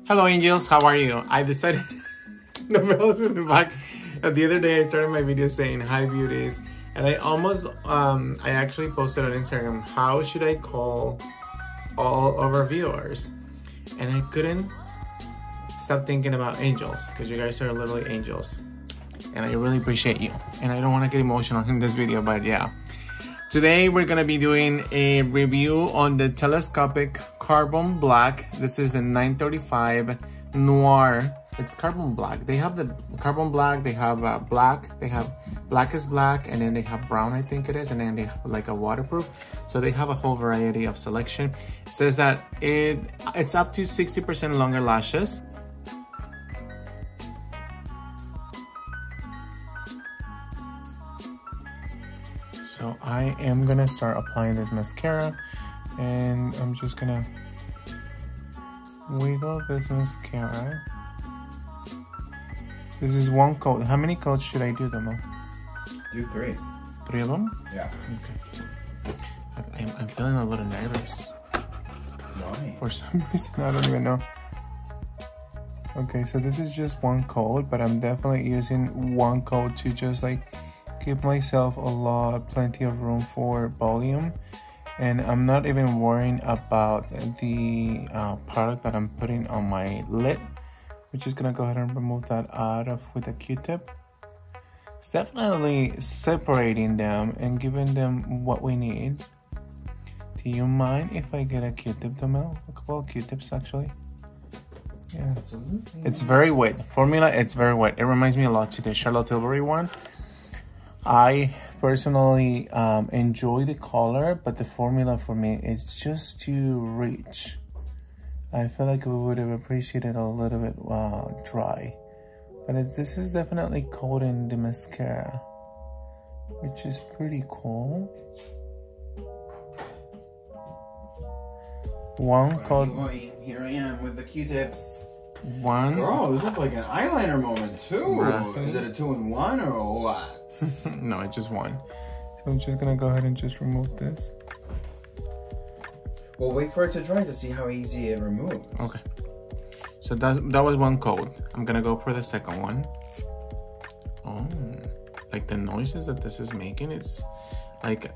Hello angels, how are you? I decided the other day I started my video saying hi beauties, and I actually posted on Instagram, how should I call all of our viewers? And I couldn't stop thinking about angels, because you guys are literally angels and I really appreciate you. And I don't want to get emotional in this video, but yeah. Today we're gonna be doing a review on the Telescopic Carbon Black. This is a 935 Noir. It's carbon black. They have the carbon black, they have black, they have black is black, and then they have brown, I think it is, and then they have like a waterproof. So they have a whole variety of selection. It says that it's up to 60% longer lashes. So I am gonna start applying this mascara, and I'm just gonna wiggle this mascara. This is one coat. How many coats should I do them? Do 3. 3 of them? Yeah. Okay. I'm feeling a little nervous. Why? For some reason, I don't even know. Okay, so this is just one coat, but I'm definitely using one coat to just like give myself plenty of room for volume. And I'm not even worrying about the product that I'm putting on my lid. We're just gonna go ahead and remove that out with a Q-tip. It's definitely separating them and giving them what we need. Do you mind if I get a Q-tip, Damel? A couple of Q-tips actually. Yeah, absolutely. It's very wet. Formula, it's very wet. It reminds me a lot to the Charlotte Tilbury one. I personally enjoy the color, but the formula for me is just too rich. I feel like we would have appreciated a little bit dry. But this is definitely coating the mascara, which is pretty cool. One coat. Here I am with the Q-tips. One. Girl, this is like an eyeliner moment too. Right. Is it a 2-in-1 or what? No, it's just one. So I'm just gonna go ahead and just remove this. Well, wait for it to dry to see how easy it removes. Okay. So that was one coat. I'm gonna go for the second one. Oh, like the noises that this is making, it's like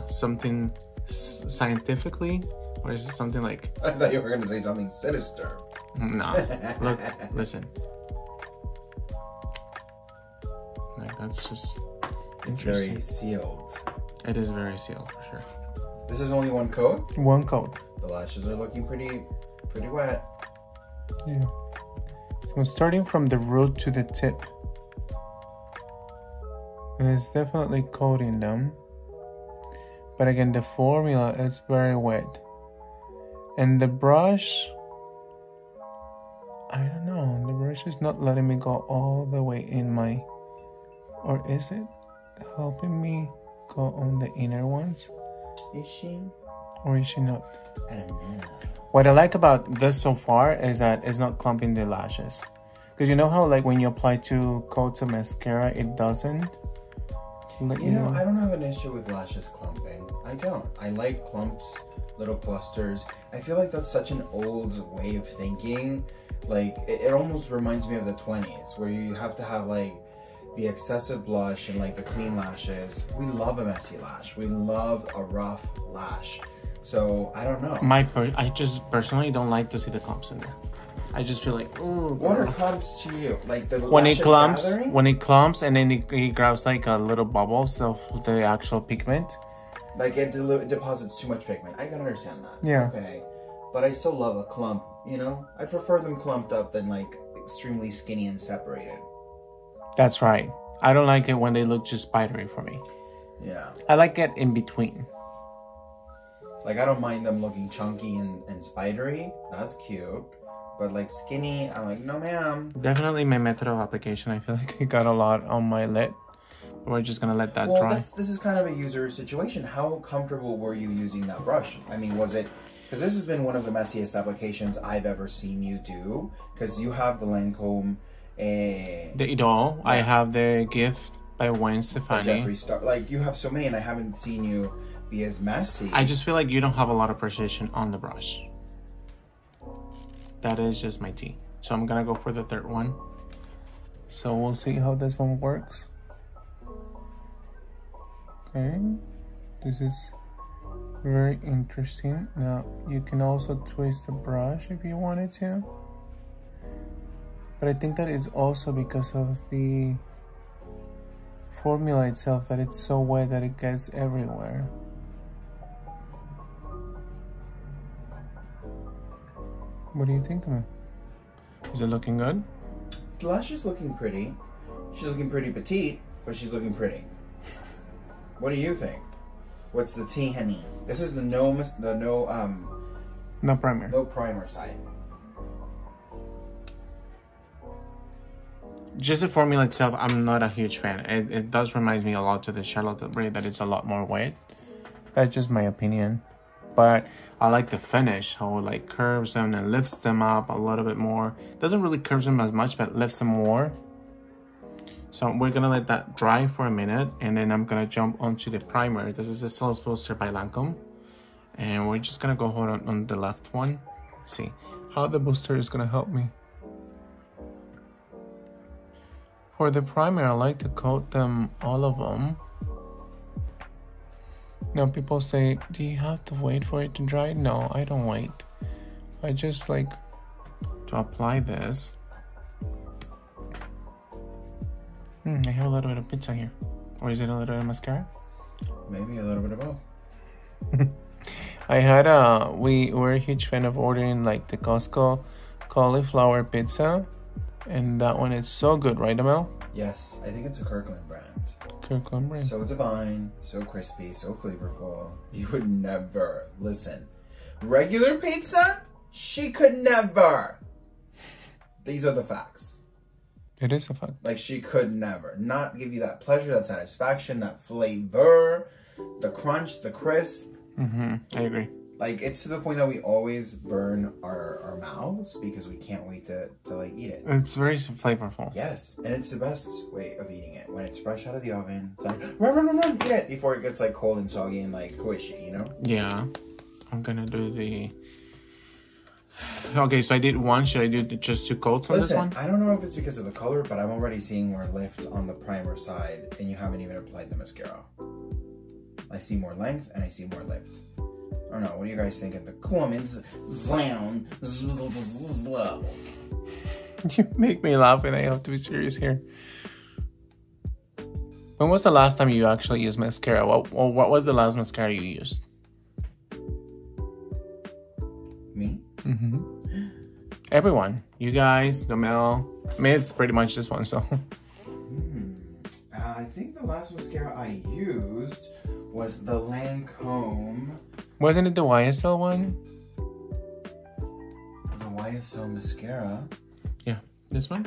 something scientifically, or is it something like? I thought you were gonna say something sinister. No, look, listen. Like that's just interesting. It's very sealed. It is very sealed for sure. This is only one coat? One coat. The lashes are looking pretty wet. Yeah. So I'm starting from the root to the tip. And it's definitely coating them. But again, the formula is very wet. And the brush, I don't know, the brush is not letting me go all the way in my, or is it helping me go on the inner ones? Is she? Or is she not? I don't know. What I like about this so far is that it's not clumping the lashes. Because you know how like when you apply 2 coats of mascara, it doesn't? You know, I don't have an issue with lashes clumping. I don't. I like clumps, little clusters. I feel like that's such an old way of thinking. Like, it almost reminds me of the 20s, where you have to have like the excessive blush and like the clean lashes. We love a messy lash. We love a rough lash. So I don't know. I just personally don't like to see the clumps in there. I just feel like, ooh. What are clumps to you? Like the when lashes it clumps, gathering? when it clumps, and then it grabs like a little bubbles of the actual pigment. Like it deposits too much pigment. I can understand that. Yeah. Okay. But I still love a clump. You know, I prefer them clumped up than like extremely skinny and separated. That's right. I don't like it when they look just spidery for me. Yeah. I like it in between. Like, I don't mind them looking chunky and spidery. That's cute. But like skinny, I'm like, no ma'am. Definitely my method of application. I feel like I got a lot on my lid. We're just gonna let that dry. This is kind of a user situation. How comfortable were you using that brush? I mean, was it... Because this has been one of the messiest applications I've ever seen you do. Because you have the Lancome... The Idol. Yeah. I have the Gift by Gwen Stefani. Jeffree Star. Like, you have so many and I haven't seen you be as messy. I just feel like you don't have a lot of precision on the brush. that is just my tea. So I'm gonna go for the third one. So we'll see how this one works. Okay, this is very interesting. Now you can also twist the brush if you wanted to, but I think that is also because of the formula itself, that it's so wet that it gets everywhere. What do you think, Tama? Is it looking good? The lash is looking pretty. She's looking pretty petite, but she's looking pretty. What do you think? What's the tea, honey? This is the no primer. No primer side. Just the formula itself, I'm not a huge fan. It does remind me a lot to the Charlotte Tilbury, that it's a lot more wet. That's just my opinion. But I like the finish, how it like curves them and lifts them up a little bit more. Doesn't really curve them as much, but lifts them more. So we're gonna let that dry for a minute, and then I'm gonna jump onto the primer. This is the Cells Booster by Lancome. And we're just gonna go hold on the left one. Let's see how the booster is gonna help me. For the primer, I like to coat them, all of them. Now people say, do you have to wait for it to dry? No, I don't wait. I just like to apply this. I have a little bit of pizza here. Or is it a little bit of mascara? Maybe a little bit of both. I had we're a huge fan of ordering like the Costco cauliflower pizza. And that one is so good, right, Amel? Yes, I think it's a Kirkland brand. Kirkland brand. So divine, so crispy, so flavorful. You would never, listen. Regular pizza? She could never. These are the facts. It is a fact. Like, she could never. Not give you that pleasure, that satisfaction, that flavor, the crunch, the crisp. I agree. Like, it's to the point that we always burn our mouths because we can't wait to like eat it. It's very flavorful. Yes, and it's the best way of eating it. When it's fresh out of the oven, it's like, run, eat it before it gets like cold and soggy and like squishy, you know? Yeah. I'm gonna do the... Okay, so I did one. Should I do just 2 coats on this one? I don't know if it's because of the color, but I'm already seeing more lift on the primer side, and you haven't even applied the mascara. I see more length, and I see more lift. I don't know. What do you guys think of the comments? You make me laugh, and I have to be serious here. When was the last time you actually used mascara? What was the last mascara you used? Me? Everyone. You guys, Mel. I mean, it's pretty much this one, so. I think the last mascara I used was the Lancome. Wasn't it the YSL one? The YSL mascara? Yeah, this one?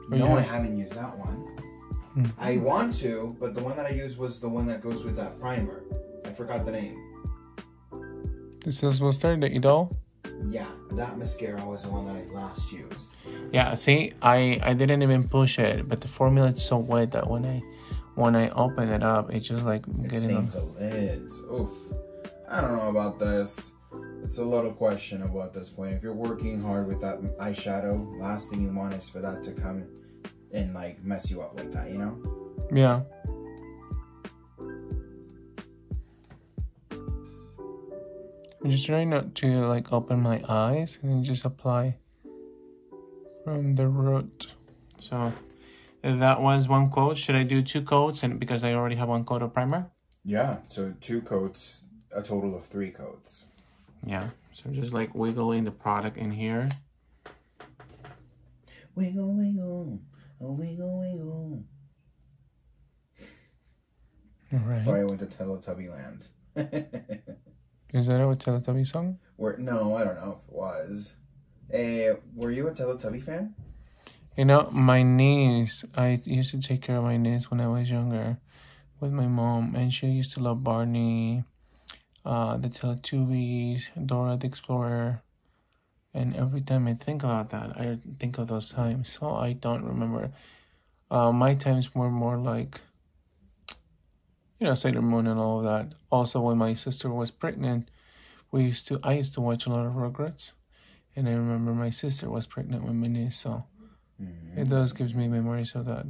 No, I haven't used that one. I want to, but the one that I used was the one that goes with that primer. I forgot the name. This is Booster, the Idol? Yeah, that mascara was the one that I last used. Yeah, see, I didn't even push it, but the formula is so wet that when I open it up, it's just like it getting stains the lids. Oof. I don't know about this. It's a lot of questionable at this point. If you're working hard with that eyeshadow, last thing you want is for that to come and like mess you up like that, you know? Yeah. I'm just trying not to like open my eyes and then just apply from the root. So that was 1 coat. Should I do 2 coats? And because I already have 1 coat of primer? Yeah, so 2 coats, a total of 3 coats. Yeah, so just like wiggling the product in here. Wiggle, wiggle, oh, wiggle, wiggle. All right. Sorry, I went to Teletubby land. Is that a Teletubby song? No, I don't know if it was. Were you a Teletubby fan? You know, my niece, I used to take care of my niece when I was younger with my mom, and she used to love Barney, the Teletubbies, Dora the Explorer, and every time I think about that, I think of those times, so I don't remember. My times were more like, you know, Sailor Moon and all of that. Also, when my sister was pregnant, I used to watch a lot of Rugrats, And I remember my sister was pregnant with my niece, so it does gives me memories of that.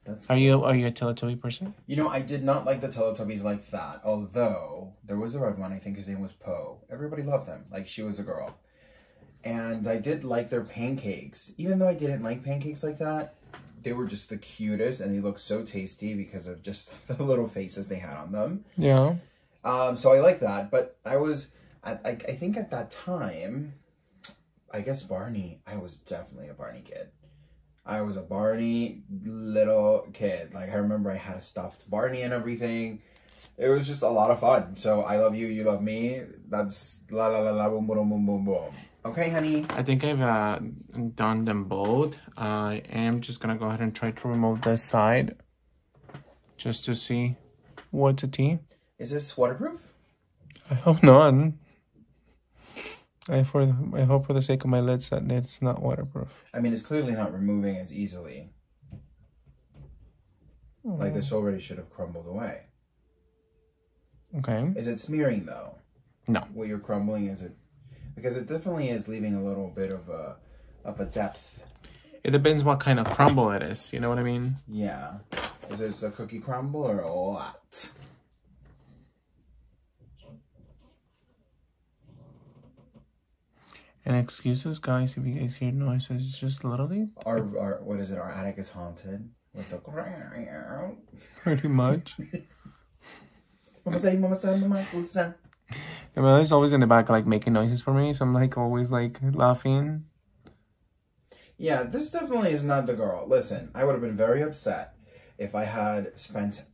That's cool. Are you a Teletubby person? You know, I did not like the Teletubbies like that. Although there was a red one, I think his name was Poe. Everybody loved him, like she was a girl. And I did like their pancakes. Even though I didn't like pancakes like that, they were just the cutest and they looked so tasty because of just the little faces they had on them. Yeah. So I like that. But I think at that time, I guess Barney, I was definitely a Barney kid. I was a Barney little kid. Like, I remember I had a stuffed Barney and everything. It was just a lot of fun. So, I love you, you love me. That's la la la la boom boom boom boom boom. Okay, honey? I think I've done them both. I am just going to go ahead and try to remove this side. Just to see what's a tea. Is this waterproof? I hope not. I hope for the sake of my lids that it's not waterproof. I mean, it's clearly not removing as easily. Like, this already should have crumbled away. Okay. Is it smearing, though? No. What you're crumbling, is it? Because it definitely is leaving a little bit of a depth. It depends what kind of crumble it is. You know what I mean? Yeah. Is this a cookie crumble or a lot? And excuses, guys, if you guys hear noises, it's just literally... Our what is it? Our attic is haunted with the... Pretty much. Mama say, mama say, mama say. The man is always in the back, like, making noises for me, so I'm, like, always, like, laughing. Yeah, this definitely is not the girl. Listen, I would have been very upset if I had spent,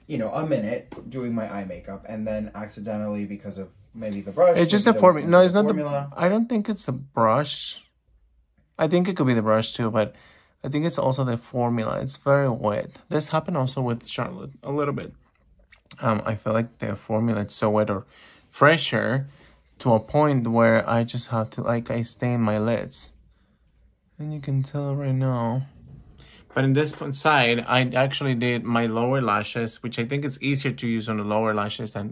you know, a minute doing my eye makeup and then accidentally, because of maybe the brush. It's just a formula. No, it's not the... I don't think it's the brush. I think it could be the brush too, but I think it's also the formula. It's very wet. This happened also with Charlotte a little bit. I feel like the formula is so wet or fresher to a point where I just have to, like, I stain my lids. And you can tell right now. But in this side, I actually did my lower lashes, which I think it's easier to use on the lower lashes than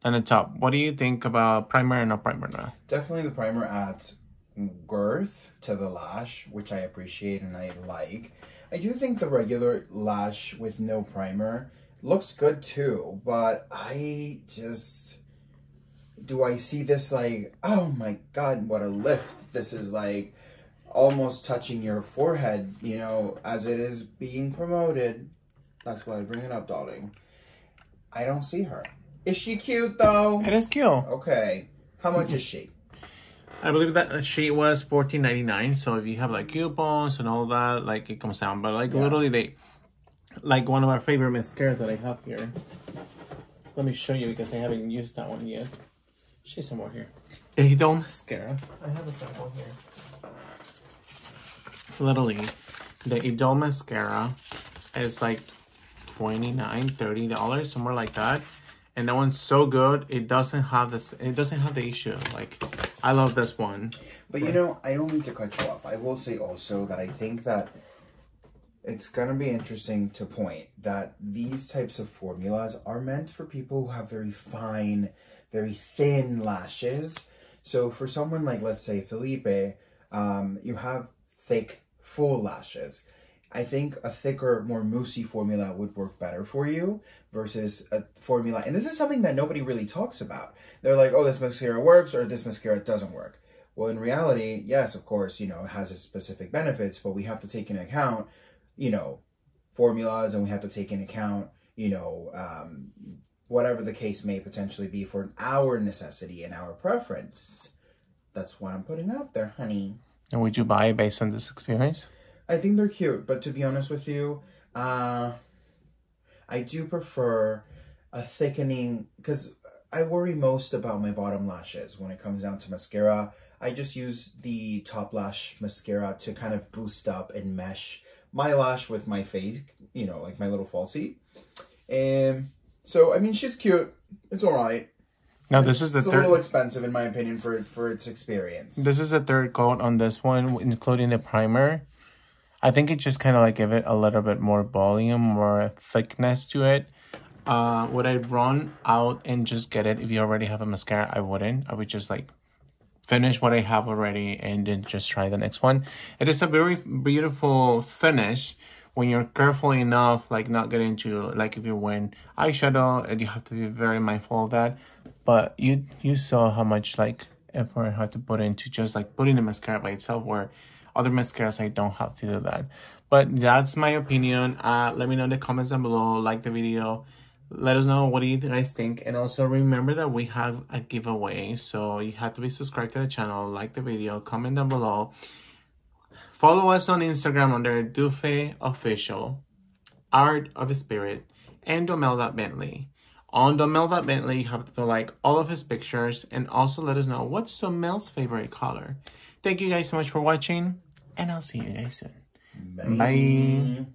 the top. What do you think about primer and no primer now? Definitely the primer adds girth to the lash, which I appreciate and I like. I do think the regular lash with no primer looks good too, but I just... Do I see this like, oh my god, what a lift. This is like almost touching your forehead, you know, as it is being promoted. That's why I bring it up, darling. I don't see her. Is she cute, though? It is cute. Okay. How much is she? I believe that she was $14.99. So if you have, like, coupons and all that, like, it comes down. But, like, literally, they... Like, one of our favorite mascaras that I have here. Let me show you because I haven't used that one yet. She's somewhere here. Idol Mascara. I have a sample here. Literally, the Idol Mascara is like $29, $30, somewhere like that. And that one's so good. It doesn't have this. It doesn't have the issue. Like, I love this one. But you know, I don't mean to cut you off. I will say also that I think that it's gonna be interesting to point that these types of formulas are meant for people who have very fine, very thin lashes. So for someone like, let's say, Felipe, you have thick, full lashes. I think a thicker, more moussey formula would work better for you versus a formula. And this is something that nobody really talks about. They're like, oh, this mascara works or this mascara doesn't work. Well, in reality, yes, of course, you know, it has its specific benefits, but we have to take into account, you know, formulas, and we have to take into account, you know, whatever the case may potentially be for our necessity and our preference. That's what I'm putting out there, honey. And would you buy it based on this experience? I think they're cute, but to be honest with you, I do prefer a thickening, because I worry most about my bottom lashes when it comes down to mascara. I just use the top lash mascara to kind of boost up and mesh my lash with my face, you know, like my little falsie. And so, I mean, she's cute. It's all right. Now, this is the third. It's a little expensive, in my opinion, for its experience. This is the third coat on this one, including the primer. I think it just kind of like give it a little bit more volume, more thickness to it. Would I run out and just get it if you already have a mascara? I wouldn't. I would just like finish what I have already and then just try the next one. It is a very beautiful finish when you're careful enough, like not get into, like if you're wearing eyeshadow, and you have to be very mindful of that. But you saw how much like effort I had to put into just like putting the mascara by itself, where other mascaras I don't have to do that. But that's my opinion. Let me know in the comments down below, like the video. Let us know what do you guys think. And also remember that we have a giveaway. So you have to be subscribed to the channel, like the video, comment down below. Follow us on Instagram under Dufe Official, Art of Spirit, and Domel.Bentley. On Domel.Bentley, you have to like all of his pictures and also let us know what's Domel's favorite color. Thank you guys so much for watching, and I'll see you guys soon. Bye. Bye.